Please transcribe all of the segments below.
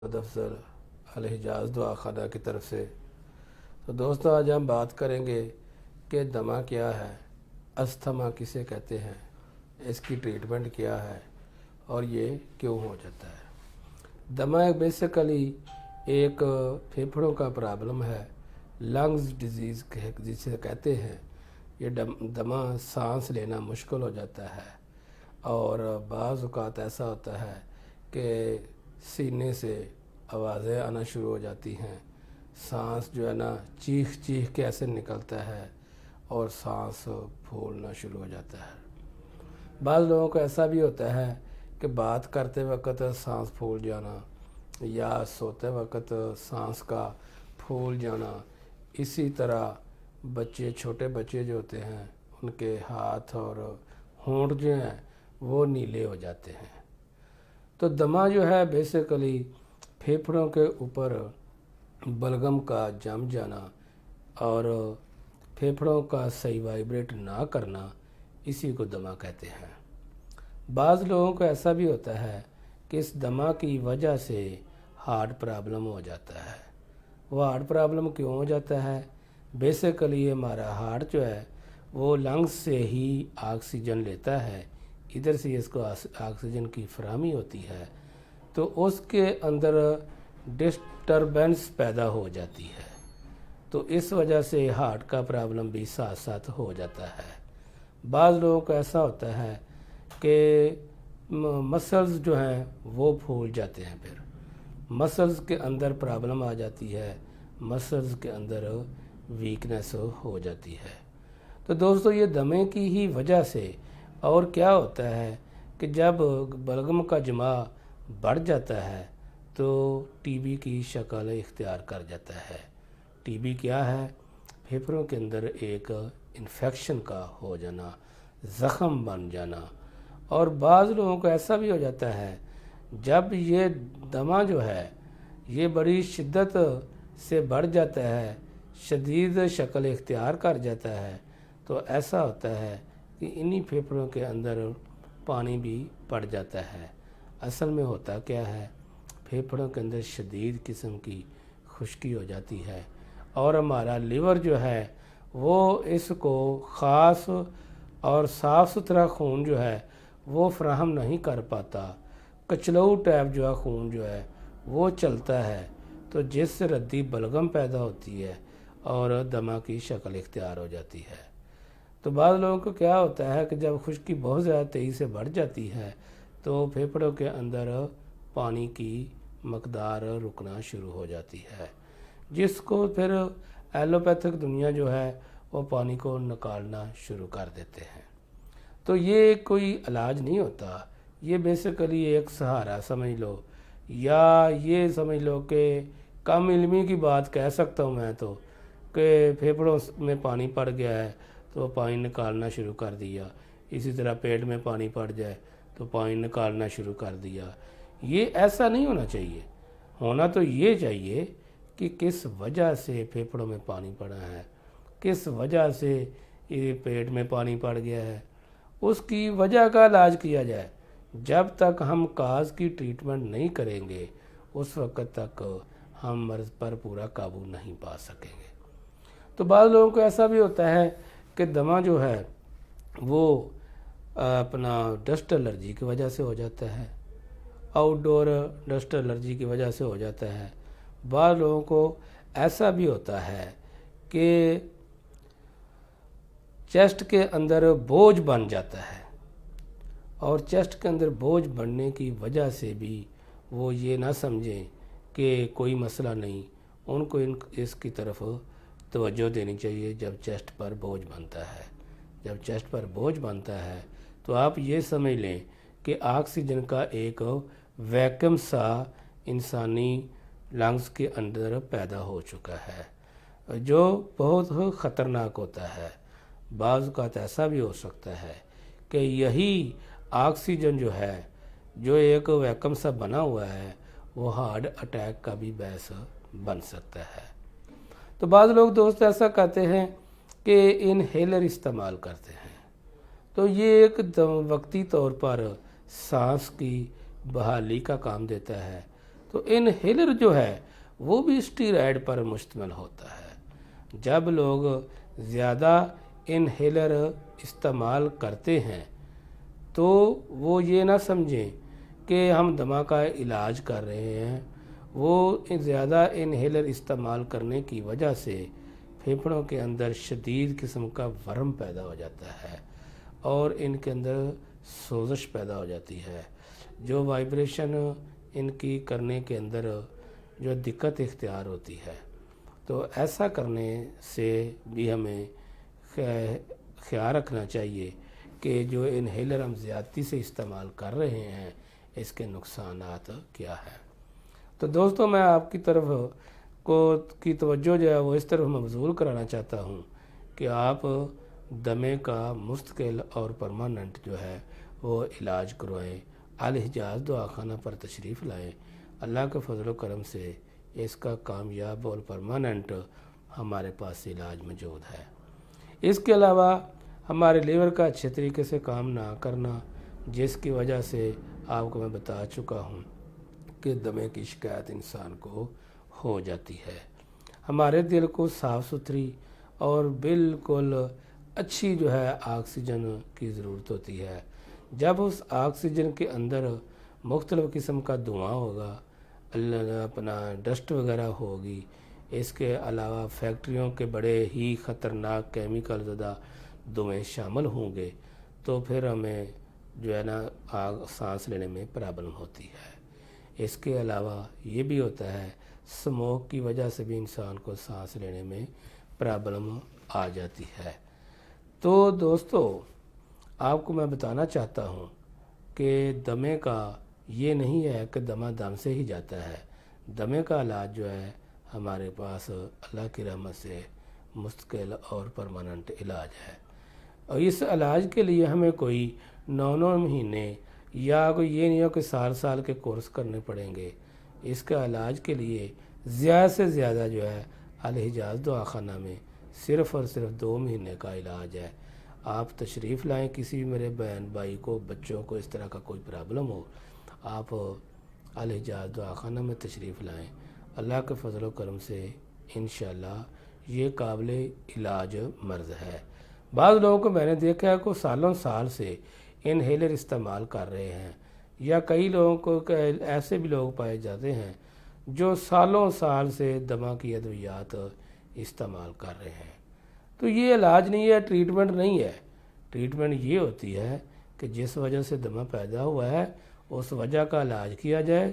افضل الحجاز دعا خانہ کی طرف سے۔ تو دوستو آج ہم بات کریں گے کہ دمہ کیا ہے، استھما کسے کہتے ہیں، اس کی ٹریٹمنٹ کیا ہے اور یہ کیوں ہو جاتا ہے۔ دمہ بیسیکلی ایک پھیپھڑوں کا پرابلم ہے، لنگز ڈیزیز جسے کہتے ہیں۔ یہ دمہ سانس لینا مشکل ہو جاتا ہے اور بعض اوقات ایسا ہوتا ہے کہ سینے سے آوازیں آنا شروع ہو جاتی ہیں، سانس جو ہے نا چیخ چیخ کے ایسے نکلتا ہے اور سانس پھولنا شروع ہو جاتا ہے۔ بعض لوگوں کو ایسا بھی ہوتا ہے کہ بات کرتے وقت سانس پھول جانا یا سوتے وقت سانس کا پھول جانا۔ اسی طرح چھوٹے بچے جو ہوتے ہیں ان کے ہاتھ اور ہونٹ جو ہیں وہ نیلے ہو جاتے ہیں۔ تو دمہ جو ہے بیسیکلی پھیپھڑوں کے اوپر بلغم کا جم جانا اور پھیپھڑوں کا صحیح وائبریٹ نہ کرنا، اسی کو دمہ کہتے ہیں۔ بعض لوگوں کو ایسا بھی ہوتا ہے کہ اس دمہ کی وجہ سے ہارٹ پرابلم ہو جاتا ہے۔ وہ ہارٹ پرابلم کیوں ہو جاتا ہے؟ بیسیکلی ہمارا ہارٹ جو ہے وہ لنگز سے ہی آکسیجن لیتا ہے، ادھر سے اس کو آکسیجن کی فراہمی ہوتی ہے، تو اس کے اندر ڈسٹربنس پیدا ہو جاتی ہے، تو اس وجہ سے ہارٹ کا پرابلم بھی ساتھ ساتھ ہو جاتا ہے۔ بعض لوگوں کو ایسا ہوتا ہے کہ مسلز جو ہیں وہ پھول جاتے ہیں، پھر مسلز کے اندر پرابلم آ جاتی ہے، مسلز کے اندر ویکنس ہو جاتی ہے۔ تو دوستو یہ دمے کی ہی وجہ سے اور کیا ہوتا ہے کہ جب بلغم کا جمع بڑھ جاتا ہے تو ٹی بی کی شکل اختیار کر جاتا ہے۔ ٹی بی کیا ہے؟ پھیپھڑوں کے اندر ایک انفیکشن کا ہو جانا، زخم بن جانا۔ اور بعض لوگوں کو ایسا بھی ہو جاتا ہے جب یہ دمہ جو ہے یہ بڑی شدت سے بڑھ جاتا ہے، شدید شکل اختیار کر جاتا ہے، تو ایسا ہوتا ہے کہ انہی پھیپھڑوں کے اندر پانی بھی پڑ جاتا ہے۔ اصل میں ہوتا کیا ہے، پھیپھڑوں کے اندر شدید قسم کی خشکی ہو جاتی ہے اور ہمارا لیور جو ہے وہ اس کو خاص اور صاف ستھرا خون جو ہے وہ فراہم نہیں کر پاتا، کچلو ٹائپ جو ہے خون جو ہے وہ چلتا ہے، تو جس سے ردی بلغم پیدا ہوتی ہے اور دمہ کی شکل اختیار ہو جاتی ہے۔ تو بعض لوگوں کو کیا ہوتا ہے کہ جب خشکی بہت زیادہ تیزی سے بڑھ جاتی ہے تو پھیپھڑوں کے اندر پانی کی مقدار رکنا شروع ہو جاتی ہے، جس کو پھر ایلوپیتھک دنیا جو ہے وہ پانی کو نکالنا شروع کر دیتے ہیں۔ تو یہ کوئی علاج نہیں ہوتا، یہ بیسیکلی ایک سہارا سمجھ لو، یا یہ سمجھ لو کہ کم علمی کی بات کہہ سکتا ہوں میں تو، کہ پھیپھڑوں میں پانی پڑ گیا ہے تو پانی نکالنا شروع کر دیا، اسی طرح پیٹ میں پانی پڑ جائے تو پانی نکالنا شروع کر دیا۔ یہ ایسا نہیں ہونا چاہیے، ہونا تو یہ چاہیے کہ کس وجہ سے پھیپھڑوں میں پانی پڑا ہے، کس وجہ سے یہ پیٹ میں پانی پڑ گیا ہے، اس کی وجہ کا علاج کیا جائے۔ جب تک ہم کاز کی ٹریٹمنٹ نہیں کریں گے اس وقت تک ہم مرض پر پورا قابو نہیں پا سکیں گے۔ تو بعض لوگوں کو ایسا بھی ہوتا ہے کہ دمہ جو ہے وہ اپنا ڈسٹ الرجی کی وجہ سے ہو جاتا ہے، آؤٹ ڈور ڈسٹ الرجی کی وجہ سے ہو جاتا ہے۔ بعض لوگوں کو ایسا بھی ہوتا ہے کہ چیسٹ کے اندر بوجھ بن جاتا ہے، اور چیسٹ کے اندر بوجھ بننے کی وجہ سے بھی وہ یہ نہ سمجھیں کہ کوئی مسئلہ نہیں، ان کو اس کی طرف توجہ دینی چاہیے۔ جب چیسٹ پر بوجھ بنتا ہے، جب چیسٹ پر بوجھ بنتا ہے تو آپ یہ سمجھ لیں کہ آکسیجن کا ایک ویکیوم سا انسانی لنگز کے اندر پیدا ہو چکا ہے، جو بہت خطرناک ہوتا ہے۔ بعض اوقات ایسا بھی ہو سکتا ہے کہ یہی آکسیجن جو ہے، جو ایک ویکیوم سا بنا ہوا ہے، وہ ہارٹ اٹیک کا بھی باعث بن سکتا ہے۔ تو بعض لوگ دوست ایسا کہتے ہیں کہ انہیلر استعمال کرتے ہیں، تو یہ ایک وقتی طور پر سانس کی بحالی کا کام دیتا ہے، تو انہیلر جو ہے وہ بھی اسٹیرائڈ پر مشتمل ہوتا ہے۔ جب لوگ زیادہ انہیلر استعمال کرتے ہیں تو وہ یہ نہ سمجھیں کہ ہم دمہ کا علاج کر رہے ہیں، وہ زیادہ انہیلر استعمال کرنے کی وجہ سے پھیپھڑوں کے اندر شدید قسم کا ورم پیدا ہو جاتا ہے اور ان کے اندر سوزش پیدا ہو جاتی ہے، جو وائبریشن ان کی کرنے کے اندر جو دقت اختیار ہوتی ہے۔ تو ایسا کرنے سے بھی ہمیں خیال رکھنا چاہیے کہ جو انہیلر ہم زیادتی سے استعمال کر رہے ہیں اس کے نقصانات کیا ہیں۔ تو دوستوں میں آپ کی طرف کی توجہ جو ہے وہ اس طرف مبذول کرانا چاہتا ہوں کہ آپ دمے کا مستقل اور پرماننٹ جو ہے وہ علاج کروائیں، الحجاز دعا خانہ پر تشریف لائیں۔ اللہ کے فضل و کرم سے اس کا کامیاب اور پرماننٹ ہمارے پاس علاج موجود ہے۔ اس کے علاوہ ہمارے لیور کا اچھے طریقے سے کام نہ کرنا، جس کی وجہ سے آپ کو میں بتا چکا ہوں کہ دمے کی شکایت انسان کو ہو جاتی ہے۔ ہمارے دل کو صاف ستھری اور بالکل اچھی جو ہے آکسیجن کی ضرورت ہوتی ہے۔ جب اس آکسیجن کے اندر مختلف قسم کا دھواں ہوگا، اپنا ڈسٹ وغیرہ ہوگی، اس کے علاوہ فیکٹریوں کے بڑے ہی خطرناک کیمیکل زدہ دھوئیں شامل ہوں گے تو پھر ہمیں جو ہے نا سانس لینے میں پرابلم ہوتی ہے۔ اس کے علاوہ یہ بھی ہوتا ہے سموک کی وجہ سے بھی انسان کو سانس لینے میں پرابلم آ جاتی ہے۔ تو دوستو آپ کو میں بتانا چاہتا ہوں کہ دمے کا یہ نہیں ہے کہ دمہ دم سے ہی جاتا ہے۔ دمے کا علاج جو ہے ہمارے پاس اللہ کی رحمت سے مستقل اور پرماننٹ علاج ہے، اور اس علاج کے لیے ہمیں کوئی 9 مہینے یا کوئی یہ نہیں ہو کہ سال کے کورس کرنے پڑیں گے۔ اس کا علاج کے لیے زیادہ سے زیادہ جو ہے الحجاز دعا خانہ میں صرف اور صرف 2 مہینے کا علاج ہے۔ آپ تشریف لائیں، کسی بھی میرے بہن بھائی کو، بچوں کو اس طرح کا کوئی پرابلم ہو، آپ الحجاز دعا خانہ میں تشریف لائیں۔ اللہ کے فضل و کرم سے انشاءاللہ یہ قابل علاج مرض ہے۔ بعض لوگوں کو میں نے دیکھا ہے کہ سالوں سال سے انہیلر استعمال کر رہے ہیں، یا کئی لوگوں کو ایسے بھی لوگ پائے جاتے ہیں جو سالوں سال سے دمہ کی ادویات استعمال کر رہے ہیں۔ تو یہ علاج نہیں ہے، ٹریٹمنٹ نہیں ہے۔ ٹریٹمنٹ یہ ہوتی ہے کہ جس وجہ سے دمہ پیدا ہوا ہے اس وجہ کا علاج کیا جائے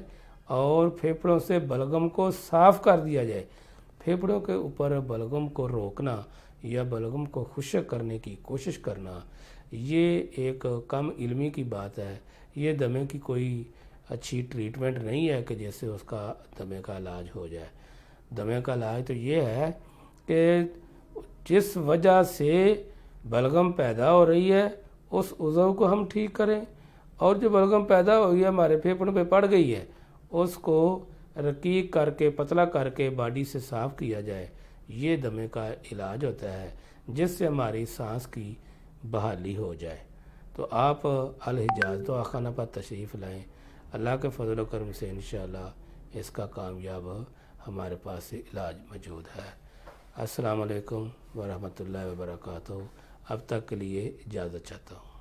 اور پھیپھڑوں سے بلغم کو صاف کر دیا جائے۔ پھیپھڑوں کے اوپر بلغم کو روکنا یا بلغم کو خشک کرنے کی کوشش کرنا یہ ایک کم علمی کی بات ہے۔ یہ دمے کی کوئی اچھی ٹریٹمنٹ نہیں ہے کہ جیسے اس کا دمے کا علاج ہو جائے۔ دمے کا علاج تو یہ ہے کہ جس وجہ سے بلغم پیدا ہو رہی ہے اس عضو کو ہم ٹھیک کریں، اور جو بلغم پیدا ہوئی ہے ہمارے پھیپھڑوں پہ پڑ گئی ہے اس کو رقیق کر کے پتلا کر کے باڈی سے صاف کیا جائے۔ یہ دمے کا علاج ہوتا ہے جس سے ہماری سانس کی بحالی ہو جائے۔ تو آپ الحجاز دعا خانہ پر تشریف لائیں، اللہ کے فضل و کرم سے انشاءاللہ اس کا کامیاب ہمارے پاس علاج موجود ہے۔ السلام علیکم ورحمۃ اللہ وبرکاتہ۔ اب تک کے لیے اجازت چاہتا ہوں۔